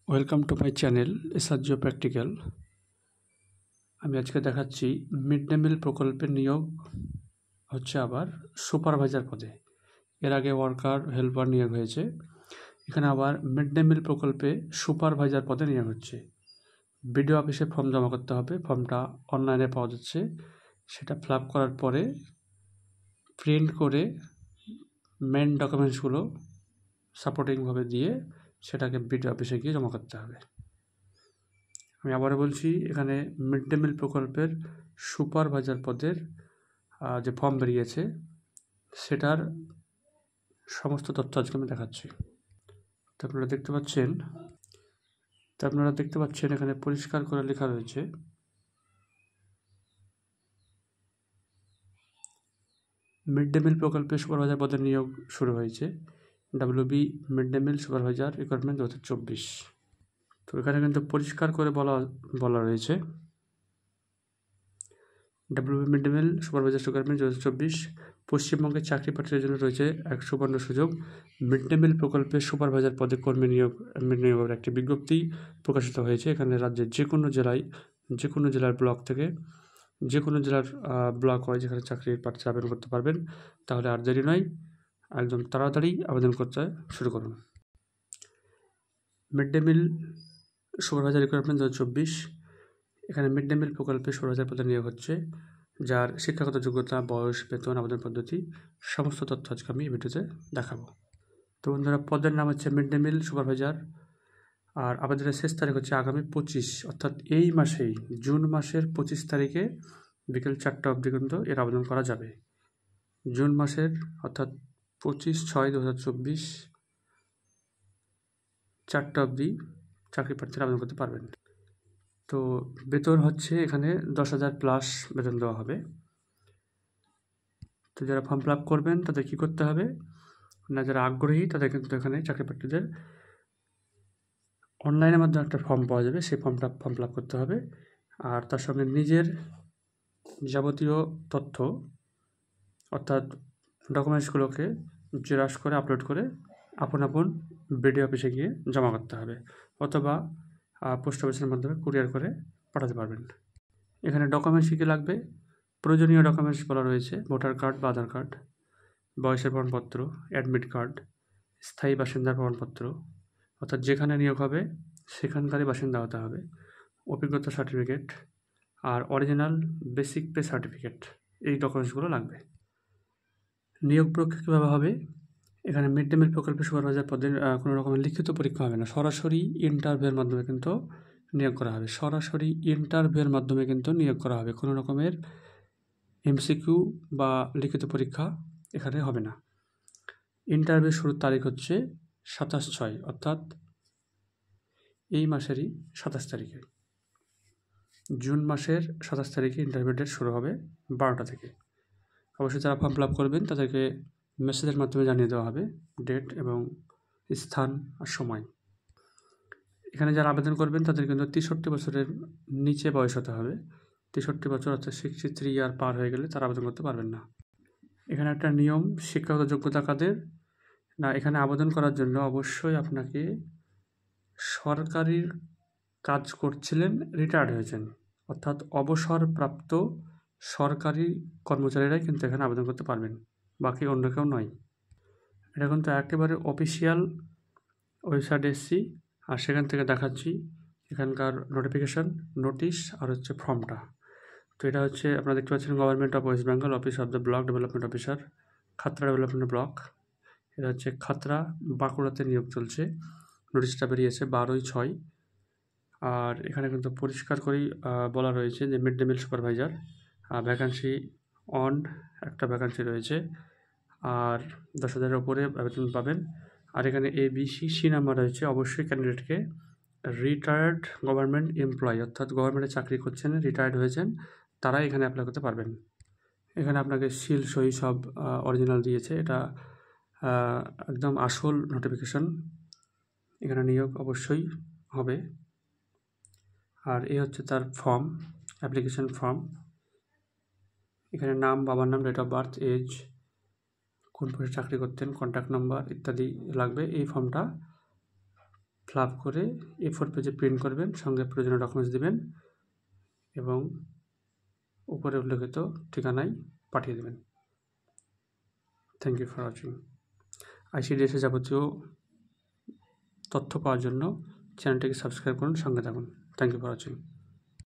Welcome to my channel SRGO practical. আমি আজকে দেখাচ্ছি মিড ডে মিল প্রকল্পের নিয়োগ হচ্ছে আবার সুপারভাইজার পদে। এর আগে ওয়ার্কার হেল্পার নিয়োগ হয়েছে, এখানে আবার মিড ডে মিল প্রকল্পে সুপারভাইজার পদে নিয়োগ হচ্ছে। বিডিও অফিসে ফর্ম জমা করতে হবে, ফর্মটা অনলাইনে পাওয়া যাচ্ছে। সেটা ফিল আপ করার পরে প্রিন্ট করে মেন ডকুমেন্টসগুলো সাপোর্টিংভাবে দিয়ে সেটাকে বিডিও অফিসে গিয়ে জমা করতে হবে। আমি আবারও বলছি, এখানে মিড ডে মিল প্রকল্পের সুপারভাইজার পদের যে ফর্ম বেরিয়েছে সেটার সমস্ত তথ্য আজকে আমি দেখাচ্ছি। তো আপনারা দেখতে পাচ্ছেন এখানে পরিষ্কার করে লেখা রয়েছে মিড ডে মিল প্রকল্পে সুপারভাইজার পদের নিয়োগ শুরু হয়েছে। WB mid day meal supervisor recruitment 2024। তো এখানে কিন্তু পরিষ্কার করে বলা রয়েছে WB mid day meal supervisor recruitment 2024 পশ্চিমবঙ্গের চাকরি প্রার্থীদের জন্য রয়েছে এক সুবর্ণ সুযোগ। মিড ডে মিল প্রকল্পে সুপারভাইজার পদে কর্মী নিয়োগের একটি বিজ্ঞপ্তি প্রকাশিত হয়েছে। এখানে রাজ্যের যে কোনো জেলার ব্লক থেকে যে কোনো জেলার ব্লক হয় যেখানে চাকরির প্রার্থী আবেদন করতে পারবেন। তাহলে আর দেরি নয়, একদম তাড়াতাড়ি আবেদন করতে শুরু করুন। Mid day meal supervisor recruitment 2024, এখানে মিড ডে মিল প্রকল্পে সুপারভাইজার পদে নিয়োগ হচ্ছে, যার শিক্ষাগত যোগ্যতা, বয়স, বেতন, আবেদন পদ্ধতি সমস্ত তথ্য আজকে আমি এই ভিডিওতে দেখাবো। তো বন্ধুরা, পদের নাম হচ্ছে মিড ডে মিল সুপারভাইজার, আর আবেদনের শেষ তারিখ হচ্ছে আগামী 25, অর্থাৎ এই মাসেই জুন মাসের 25 তারিখে বিকেল 4টা অবধি কিন্তু এর আবেদন করা যাবে। জুন মাসের অর্থাৎ 25/6/2024 4টা অবধি চাকরি প্রার্থীরা আবেদন করতে পারবেন। তো বেতন হচ্ছে এখানে 10,000 প্লাস বেতন দেওয়া হবে। তো যারা ফর্ম ফিল আপ করবেন তাদের কী করতে হবে না, যারা আগ্রহী তাদের কিন্তু এখানে চাকরি প্রার্থীদের অনলাইনের মাধ্যমে একটা ফর্ম পাওয়া যাবে, সেই ফর্ম ফিল আপ করতে হবে। আর তার সঙ্গে নিজের যাবতীয় তথ্য অর্থাৎ ডকুমেন্টসগুলোকে জেরক্স করে আপলোড করে আপন বিডিও অফিসে গিয়ে জমা করতে হবে, অথবা পোস্ট অফিসের মাধ্যমে কুরিয়ার করে পাঠাতে পারবেন। এখানে ডকুমেন্টস কী লাগবে, প্রয়োজনীয় ডকুমেন্টস বলা রয়েছে ভোটার কার্ড বা আধার কার্ড, বয়সের প্রমাণপত্র, অ্যাডমিট কার্ড, স্থায়ী বাসিন্দার প্রমাণপত্র অর্থাৎ যেখানে নিয়োগ হবে সেখানকারই বাসিন্দা হতে হবে, অভিজ্ঞতা সার্টিফিকেট আর অরিজিনাল বেসিক পে সার্টিফিকেট, এই ডকুমেন্টসগুলো লাগবে। নিয়োগ প্রক্রিয়া কীভাবে হবে, এখানে মিড ডে মিল প্রকল্পে সুপারভাইজার পদে কোনো রকমের লিখিত পরীক্ষা হবে না, সরাসরি ইন্টারভিউয়ের মাধ্যমে কিন্তু নিয়োগ করা হবে। কোনো রকমের এমসিকিউ বা লিখিত পরীক্ষা এখানে হবে না। ইন্টারভিউ শুরুর তারিখ হচ্ছে 27/6, অর্থাৎ এই মাসেরই 27 তারিখে, জুন মাসের 27 তারিখে ইন্টারভিউ ডেট শুরু হবে 12টা থেকে। অবশ্যই যারা ফর্ম ফিল আপ করবেন তাদেরকে মেসেজের মাধ্যমে জানিয়ে দেওয়া হবে ডেট এবং স্থান আর সময়। এখানে যারা আবেদন করবেন তাদের কিন্তু 63 বছরের নিচে বয়স হতে হবে। 63 বছর অর্থাৎ 63 ইয়ার পার হয়ে গেলে তারা আবেদন করতে পারবেন না। এখানে একটা নিয়ম, শিক্ষাগত যোগ্যতা কাদের না, এখানে আবেদন করার জন্য অবশ্যই আপনাকে সরকারি কাজ করছিলেন, রিটায়ার্ড হয়েছেন, অর্থাৎ অবসরপ্রাপ্ত সরকারি কর্মচারীরাই কিন্তু এখানে আবেদন করতে পারবেন, বাকি অন্য কেউ নয়। এটা কিন্তু একেবারে অফিসিয়াল ওয়েবসাইটে এসেছি আর সেখান থেকে দেখাচ্ছি এখানকার নোটিফিকেশান, নোটিশ আর হচ্ছে ফর্মটা। তো এটা হচ্ছে আপনারা দেখতে পাচ্ছেন government of West Bengal, office of the block development officer, Khatra development block. এটা হচ্ছে খাতড়া, বাঁকুড়াতে নিয়োগ চলছে। নোটিশটা বেরিয়েছে 12/6। আর এখানে কিন্তু পরিষ্কার করেই বলা রয়েছে যে mid day meal supervisor vacancy on, একটা ভ্যাকান্সি রয়েছে, আর 10,000-এর ওপরে আবেদন পাবেন। আর এখানে ABCC নাম্বার রয়েছে। অবশ্যই ক্যান্ডিডেটকে রিটায়ার্ড গভর্নমেন্ট এমপ্লয়ি অর্থাৎ গভর্নমেন্টে চাকরি করছেন, রিটায়ার্ড হয়েছেন, তারাই এখানে অ্যাপ্লাই করতে পারবেন। এখানে আপনাকে সিল সই সব অরিজিনাল দিয়েছে, এটা একদম আসল নোটিফিকেশন। এখানে নিয়োগ অবশ্যই হবে। আর এই হচ্ছে তার ফর্ম, অ্যাপ্লিকেশন ফর্ম। এখানে নাম, বাবার নাম, ডেট অফ বার্থ, এজ, কোন পোস্টে চাকরি করতেন, কন্ট্যাক্ট নাম্বার ইত্যাদি লাগবে। এই ফর্মটা ফিল ফিল আপ করে A4 পেজে প্রিন্ট করবেন, সঙ্গে প্রয়োজনীয় ডকুমেন্টস দিবেন এবং উপরে উল্লেখিত ঠিকানায় পাঠিয়ে দেবেন। Thank you for watching. ICDS-এর যাবতীয় তথ্য পাওয়ার জন্য চ্যানেলটিকে সাবস্ক্রাইব করুন, সঙ্গে থাকুন। Thank you for watching.